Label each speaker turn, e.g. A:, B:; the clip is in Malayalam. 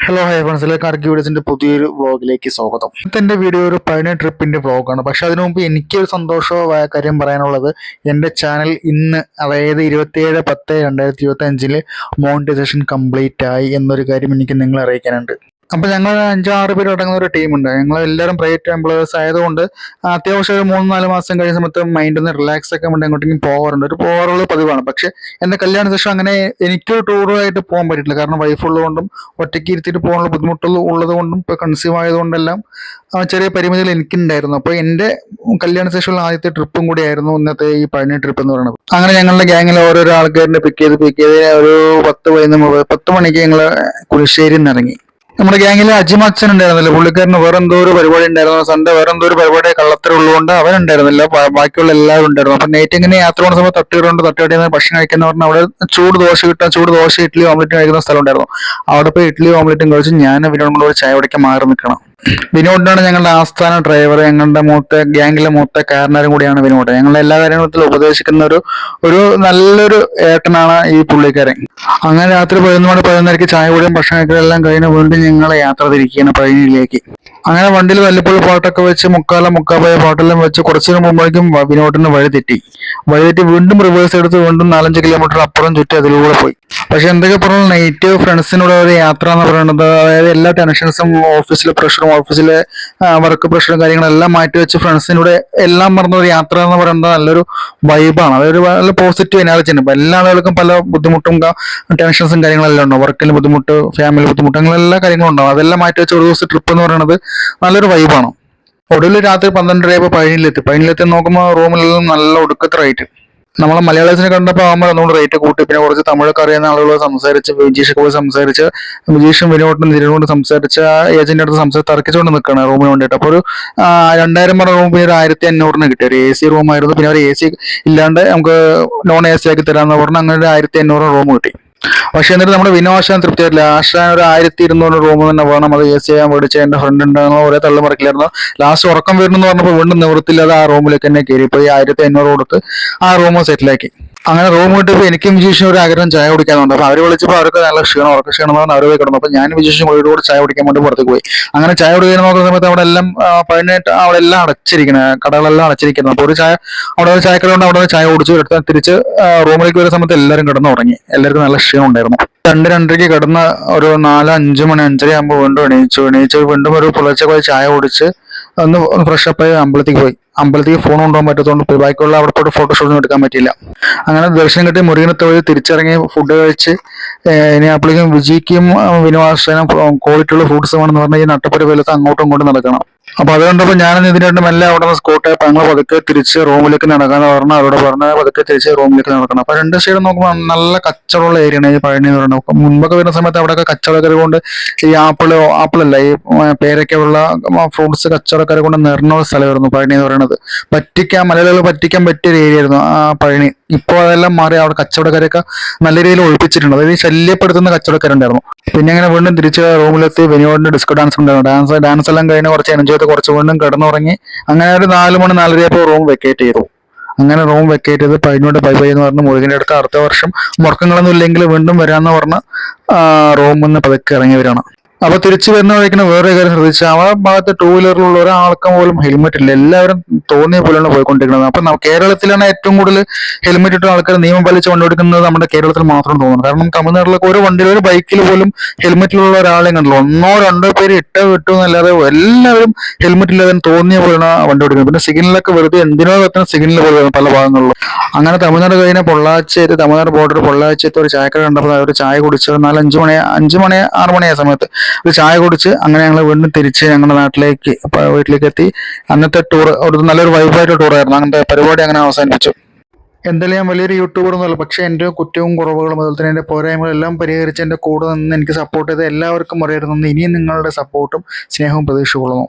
A: ഹലോ ഹൈ ഫ്രണ്ട്സിലെ കാർക്കി വീഡിയോസിന്റെ പുതിയൊരു വ്ളോഗിലേക്ക് സ്വാഗതം. ഇന്നത്തെ വീഡിയോ ഒരു പതിനെട്ട് ട്രിപ്പിന്റെ വ്ളോഗാണ്. പക്ഷെ അതിനു മുമ്പ് എനിക്കൊരു സന്തോഷമായ കാര്യം പറയാനുള്ളത്, എൻ്റെ ചാനൽ ഇന്ന്, അതായത് 27/10/2025 മോണിറ്റൈസേഷൻ കംപ്ലീറ്റ് ആയി എന്നൊരു കാര്യം എനിക്ക് നിങ്ങളെ അറിയിക്കാനുണ്ട്. അപ്പൊ ഞങ്ങൾ 5-6 പേര് അടങ്ങുന്ന ഒരു ടീമുണ്ട്. ഞങ്ങൾ എല്ലാവരും പ്രൈവറ്റ് എംപ്ലോയേഴ്സ് ആയതുകൊണ്ട് അത്യാവശ്യം ഒരു 3-4 മാസം കഴിയുന്ന സമയത്ത് മൈൻഡ് ഒന്ന് റിലാക്സ് ആക്കാൻ വേണ്ടി എങ്ങോട്ടെങ്കിലും പോകാറുണ്ട്. ഒരു പോകാറുള്ള പതിവാണ്. പക്ഷെ എന്റെ കല്യാണ ശേഷം അങ്ങനെ എനിക്കൊരു ടൂറായിട്ട് പോകാൻ പറ്റിയിട്ടില്ല. കാരണം വൈഫ് ഉള്ളതുകൊണ്ടും ഒറ്റയ്ക്ക് ഇരുത്തിയിട്ട് പോകാനുള്ള ബുദ്ധിമുട്ടുകൾ ഉള്ളത് കൊണ്ടും ഇപ്പൊ കൺസീവ് ആയതുകൊണ്ടെല്ലാം ചെറിയ പരിമിതികൾ എനിക്കുണ്ടായിരുന്നു. അപ്പൊ എന്റെ കല്യാണ ശേഷമുള്ള ആദ്യത്തെ ട്രിപ്പും കൂടി ആയിരുന്നു ഇന്നത്തെ ഈ പഴനി ട്രിപ്പ് എന്ന് പറയുന്നത്. അങ്ങനെ ഞങ്ങളുടെ ഗ്യാങ്ങിൽ ഓരോരോ ആൾക്കാരിനെ പിക്ക് ചെയ്ത് ഒരു 10 മണിക്ക് ഞങ്ങൾ കുരിശ്ശേരിയിൽ നിന്ന് ഇറങ്ങി. നമ്മുടെ ഗ്യാങ്ങിൽ അജിമച്ചൻ ഉണ്ടായിരുന്നില്ല. പുള്ളിക്കാരന് വേറെ എന്തോ ഒരു പരിപാടി ഉണ്ടായിരുന്നു. സൺഡേ വേറെ എന്തോ ഒരു പരിപാടി കള്ളത്തരം ഉള്ളതുകൊണ്ട് അവൻ ഉണ്ടായിരുന്നില്ല. ബാക്കിയുള്ള എല്ലാവരും ഉണ്ടായിരുന്നു. അപ്പൊ നൈറ്റ് ഇങ്ങനെ യാത്ര പോകുന്ന സമയത്ത് തട്ടുകട ഭക്ഷണം കഴിക്കുന്ന പറഞ്ഞാൽ അവിടെ ചൂട് ദോശ ഇഡ്ഡലി ഓംലെറ്റ് കഴിക്കുന്ന സ്ഥലം ഉണ്ടായിരുന്നു. അവിടെ പോയി ഇഡ്ഡലി ഓംലെറ്റും കഴിച്ച് ഞാൻ വിനോദം കൂടെ ചായ കുടിക്കാൻ മാറി നിൽക്കണം. വിനോദിനാണ് ഞങ്ങളുടെ ആസ്ഥാന ഡ്രൈവർ. ഞങ്ങളുടെ ഗ്യാങ്ങിലെ മൂത്ത കാരണരും കൂടിയാണ് വിനോദ്. ഞങ്ങളുടെ എല്ലാ കാര്യങ്ങളും ഉപദേശിക്കുന്ന ഒരു നല്ലൊരു ഏട്ടനാണ് ഈ പുള്ളിക്കാരൻ. അങ്ങനെ രാത്രി 11 ചായ കുടിയും ഭക്ഷണം കഴിക്കലും എല്ലാം കഴിഞ്ഞ് വീണ്ടും ഞങ്ങളെ യാത്ര തിരിക്കുകയാണ് പഴനിയിലേക്ക്. അങ്ങനെ വണ്ടിയിൽ വല്ലപ്പോഴും പാട്ടൊക്കെ വെച്ച് മുക്കാപോയ പാട്ടെല്ലാം വെച്ച് കുറച്ചു മുമ്പോഴേക്കും വിനോദിന് വഴി തെറ്റി വീണ്ടും റിവേഴ്സ് എടുത്ത് വീണ്ടും 4-5 കിലോമീറ്റർ അപ്പുറം ചുറ്റി അതിലൂടെ പോയി. പക്ഷെ എന്തൊക്കെ പറഞ്ഞാൽ നൈറ്റ് ഫ്രണ്ട്സിനോട് ഒരു യാത്ര എന്ന് പറയുന്നത്, അതായത് എല്ലാ ടെൻഷൻസും, ഓഫീസിലെ പ്രഷറും, ഓഫീസിലെ വർക്ക് പ്രഷറും കാര്യങ്ങളെല്ലാം മാറ്റി വെച്ച് ഫ്രണ്ട്സിനോട് എല്ലാം പറഞ്ഞ ഒരു യാത്ര എന്ന് പറയുന്നത് നല്ലൊരു വൈബാണ്. അതൊരു നല്ല പോസിറ്റീവ് എനർജിയാണ്. ഇപ്പൊ എല്ലാ ആളുകൾക്കും പല ബുദ്ധിമുട്ടും ടെൻഷൻസും കാര്യങ്ങളെല്ലാം ഉണ്ടാവും. വർക്കിൽ ബുദ്ധിമുട്ട്, ഫാമിലി ബുദ്ധിമുട്ട്, അങ്ങനെ എല്ലാ കാര്യങ്ങളും ഉണ്ടാവും. അതെല്ലാം മാറ്റി വെച്ച് ഒരു ദിവസം ട്രിപ്പ് എന്ന് പറയുന്നത് നല്ലൊരു വൈബാണ്. ഒടുവിൽ രാത്രി 12:30 പഴനിയിലെത്തി നോക്കുമ്പോൾ റൂമിലെല്ലാം നല്ല ഒടുക്കത്തെ റേറ്റ്. നമ്മളെ മലയാളീസിനെ കണ്ടപ്പോൾ ആകുമ്പോൾ നമ്മൾ റേറ്റ് കൂട്ടി. പിന്നെ കുറച്ച് തമിഴൊക്കെ അറിയുന്ന ആളുകളോട് സംസാരിച്ച്, വിജീഷൊക്കെ പോയി സംസാരിച്ച്, വിജീഷും വിനോദനും തിരുവോട് സംസാരിച്ച് ആ ഏജന്റിന്റെ അടുത്ത് തർക്കിച്ചുകൊണ്ട് നിൽക്കുകയാണ് റൂമിന് വേണ്ടിയിട്ട്. അപ്പോൾ ഒരു 2000 റൂം പിന്നെ ഒരു 1500 കിട്ടി. ഒരു AC റൂമായിരുന്നു. പിന്നെ ഒരു AC ഇല്ലാണ്ട് നമുക്ക് നോൺ AC ആക്കി തരാമെന്ന് പറഞ്ഞാൽ അങ്ങനെ ഒരു 1500 റൂം കിട്ടി. പക്ഷെ എന്നിട്ട് നമ്മുടെ വിനോദാശാൻ തൃപ്തിയായിട്ടില്ല. ആശാൻ ഒരു 1200 റൂം തന്നെ വേണം, അത് AC ചെയ്യാൻ മേടിച്ച് എന്റെ ഫ്രണ്ട് ഉണ്ടാകുന്ന ഒരേ തള്ളുമറക്കില്ലായിരുന്നു. ലാസ്റ്റ് ഉറക്കം വരുന്നു പറഞ്ഞപ്പോൾ വീണ്ടും നിവൃത്തില്ലാതെ ആ റൂമിലേക്ക് തന്നെ കയറി. ഇപ്പൊ ഈ 1500 കൊടുത്ത് ആ റൂം സെറ്റിലാക്കി. അങ്ങനെ റൂം കിട്ടിയപ്പോൾ എനിക്കും വിജീഷിനും ഒരു ആഗ്രഹം ചായ കുടിക്കാനുണ്ട്. അപ്പൊ അവര് വിളിച്ചപ്പോൾ അവർക്ക് നല്ല ക്ഷീണം പറഞ്ഞ് അവർ പോയി കിടന്നു. അപ്പൊ ഞാൻ വിജീഷും കൂടെ ചായ കുടിക്കാൻ വേണ്ടി പുറത്തേക്ക് പോയി. അങ്ങനെ ചായ കുടിക്കാൻ നോക്കുന്ന സമയത്ത് അവിടെ എല്ലാം പതിനെട്ട് അവിടെ എല്ലാം അടച്ചിരിക്കണേ, കടകളെല്ലാം അടച്ചിരിക്കുന്നത്. അപ്പൊ അവിടെ ഒരു ചായക്കട കൊണ്ട് അവിടെ ചായ കുടിച്ചു എടുത്ത് തിരിച്ച് റൂമിലേക്ക് വരുന്ന സമയത്ത് എല്ലാവരും കിടന്നു തുടങ്ങി. എല്ലാവർക്കും നല്ല ക്ഷീണം ഉണ്ടായിരുന്നു. 2-2:30 കിടന്ന് ഒരു 4-5 മണി 5:30 ആകുമ്പോൾ വീണ്ടും എണീച്ചു വീണ്ടും ഒരു പുലർച്ചെ പോയി ചായ കുടിച്ച് ഒന്ന് ഫ്രഷപ്പ് ആയി അമ്പലത്തേക്ക് ഫോൺ കൊണ്ടുപോകാൻ പറ്റത്തുകൊണ്ട് ബാക്കിയുള്ള അവിടെ പോയിട്ട് ഫോട്ടോഷൂട്ടൊന്നും എടുക്കാൻ പറ്റിയില്ല. അങ്ങനെ ദർശനം കിട്ടി മുരുകനെ തൊഴിൽ തിരിച്ചിറങ്ങി ഫുഡ് കഴിച്ച് ഇനി അപ്പോഴേക്കും വിജിക്കും വിനോദാശനും ക്വാളിറ്റി ഉള്ള ഫ്രൂട്ട്സ് വേണമെന്ന് പറഞ്ഞാൽ ഈ നട്ടപ്പുര വെയിലത്ത് അങ്ങോട്ടും ഇങ്ങോട്ടും നടക്കണം. അപ്പൊ അതുകൊണ്ടപ്പോൾ ഞാനും ഇതിനായിട്ട് മെല്ലെ അവിടെ നിന്ന് സ്കോട്ടായപ്പോൾ ഞങ്ങൾ പതുക്കെ തിരിച്ച് റൂമിലേക്ക് നടക്കാന്ന് പറഞ്ഞാൽ അവരോട് പറഞ്ഞാൽ പതുക്കെ തിരിച്ച് റൂമിലേക്ക് നടക്കണം. അപ്പൊ രണ്ട് സൈഡ് നോക്കുമ്പോൾ നല്ല കച്ചവടമുള്ള ഏരിയയാണ് ഈ പഴനി എന്ന് പറയുന്നത്. മുൻപൊക്കെ വരുന്ന സമയത്ത് അവിടെയൊക്കെ കച്ചവടക്കാർ കൊണ്ട് ഈ ആപ്പിളല്ല ഈ പേരൊക്കെയുള്ള ഫ്രൂട്ട്സ് കച്ചവടക്കാരെ കൊണ്ട് നിറഞ്ഞ സ്ഥലമായിരുന്നു പഴനി എന്ന് പറയുന്നത്. മലയാളികൾ പറ്റിക്കാൻ പറ്റിയ ഒരു ഏരിയ ആയിരുന്നു ആ പഴനി. ഇപ്പോൾ അതെല്ലാം മാറി അവിടെ കച്ചവടക്കാരൊക്കെ നല്ല രീതിയിൽ ഒഴിപ്പിച്ചിട്ടുണ്ട്. അതായത് ശല്യപ്പെടുത്തുന്ന കച്ചവടക്കാരുണ്ടായിരുന്നു. പിന്നെ അങ്ങനെ വീണ്ടും തിരിച്ച് റൂമിലെത്തി വിനോദിന്റെ ഡിസ്കോ ഡാൻസ് ഉണ്ടായിരുന്നു. ഡാൻസ് എല്ലാം കഴിഞ്ഞ് കുറച്ച് എൻജോയ് ചെയ്ത് കുറച്ച് വീണ്ടും കിടന്നുറങ്ങി. അങ്ങനെ ഒരു 4 മണി 4:30 റൂം വെക്കേറ്റ് ചെയ്തു. അങ്ങനെ റൂം വെക്കേറ്റ് ചെയ്ത് പഴനിയോട് ബൈ എന്ന് പറഞ്ഞ് മുരുകന്റെ അടുത്ത് അടുത്ത വർഷം മുടക്കങ്ങളൊന്നും ഇല്ലെങ്കിൽ വീണ്ടും വരാമെന്ന് പറഞ്ഞ് റൂമിൽ നിന്ന് പതുക്കെ ഇറങ്ങി വരികയാണ്. അപ്പൊ തിരിച്ചു വരുന്ന വഴിക്കുന്ന വേറെ കാര്യം ശ്രദ്ധിച്ചാൽ ആ ഭാഗത്ത് 2 വീലറിലുള്ള ഒരാൾക്ക് പോലും ഹെൽമെറ്റ് ഇല്ല. എല്ലാവരും തോന്നിയ പോലെയാണ് പോയിക്കൊണ്ടിരിക്കുന്നത്. അപ്പൊ കേരളത്തിലാണ് ഏറ്റവും കൂടുതൽ ഹെൽമെറ്റ് ഇട്ട ആൾക്കാർ നിയമം പാലിച്ച് വണ്ടി ഓടിക്കുന്നത് നമ്മുടെ കേരളത്തിൽ മാത്രം തോന്നുന്നു. കാരണം തമിഴ്നാട്ടിലൊക്കെ ഒരു വണ്ടിയിൽ ഒരു ബൈക്കിൽ പോലും ഹെൽമെറ്റിലുള്ള ഒരാളെയും കണ്ടല്ലോ. 1-2 പേര് വിട്ടു എന്നല്ലാതെ എല്ലാവരും ഹെൽമെറ്റ് ഇല്ലാതെ തോന്നിയ പോലെയാണ് വണ്ടി ഓടിക്കുന്നത്. പിന്നെ സിഗ്നലൊക്കെ വെറുതെ എന്തിനോ കത്തുന്ന സിഗ്നൽ പോലെ പല ഭാഗങ്ങളിലും. അങ്ങനെ തമിഴ്നാട് കഴിഞ്ഞ തമിഴ്നാട് ബോർഡർ പൊള്ളാച്ചിയത്ത് ഒരു ചായക്കട കണ്ടപ്പോൾ ഒരു ചായ കുടിച്ച് 4-5 മണി 6 മണിയായ സമയത്ത് ഒരു ചായ കുടിച്ച് അങ്ങനെ ഞങ്ങൾ വീണ്ടും തിരിച്ച് ഞങ്ങളുടെ വീട്ടിലേക്ക് എത്തി. അന്നത്തെ ടൂർ ഒരു നല്ലൊരു വൈബായിട്ട് ടൂറായിരുന്നു. അങ്ങനത്തെ പരിപാടി അങ്ങനെ അവസാനിപ്പിച്ചു. എന്തായാലും ഞാൻ വലിയൊരു യൂട്യൂബർ ഒന്നുമല്ല, പക്ഷേ എൻ്റെ കുറ്റവും കുറവുകളും അതുപോലെ തന്നെ എൻ്റെ പോരായ്മകളും എല്ലാം പരിഹരിച്ച് എൻ്റെ കൂടെ നിന്ന് എനിക്ക് സപ്പോർട്ട് ചെയ്ത് എല്ലാവർക്കും അറിയായിരുന്നു. ഇനിയും നിങ്ങളുടെ സപ്പോർട്ടും സ്നേഹവും പ്രതീക്ഷിച്ചുകൊള്ളുന്നു.